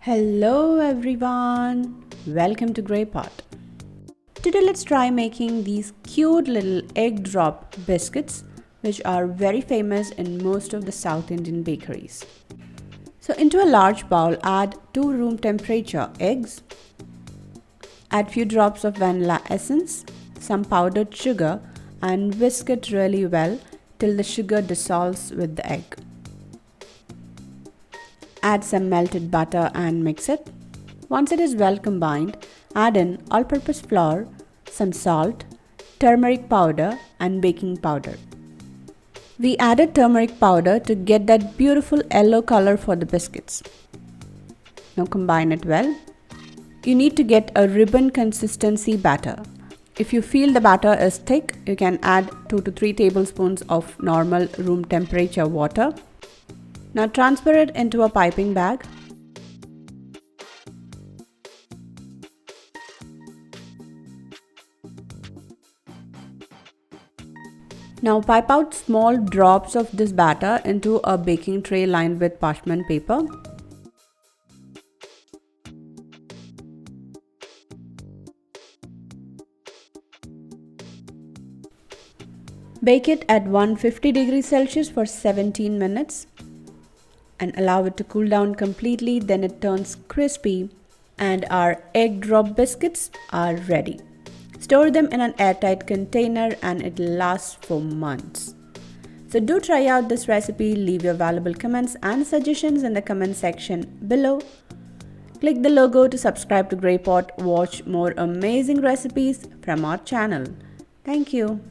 Hello everyone, welcome to Grey Pot. Today let's try making these cute little egg drop biscuits which are very famous in most of the South Indian bakeries. So into a large bowl add 2 room temperature eggs, add few drops of vanilla essence, some powdered sugar and whisk it really well till the sugar dissolves with the egg. Add some melted butter and mix it. Once it is well combined, add in all-purpose flour, some salt, turmeric powder and baking powder. We added turmeric powder to get that beautiful yellow color for the biscuits. Now combine it well. You need to get a ribbon consistency batter. If you feel the batter is thick, you can add 2 to 3 tablespoons of normal room temperature water. Now transfer it into a piping bag. Now pipe out small drops of this batter into a baking tray lined with parchment paper. Bake it at 150 degrees Celsius for 17 minutes. And allow it to cool down completely, then it turns crispy and our egg drop biscuits are ready. Store them in an airtight container and it lasts for months. So do try out this recipe, leave your valuable comments and suggestions in the comment section below. Click the logo to subscribe to Grey Pot, watch more amazing recipes from our channel. Thank you.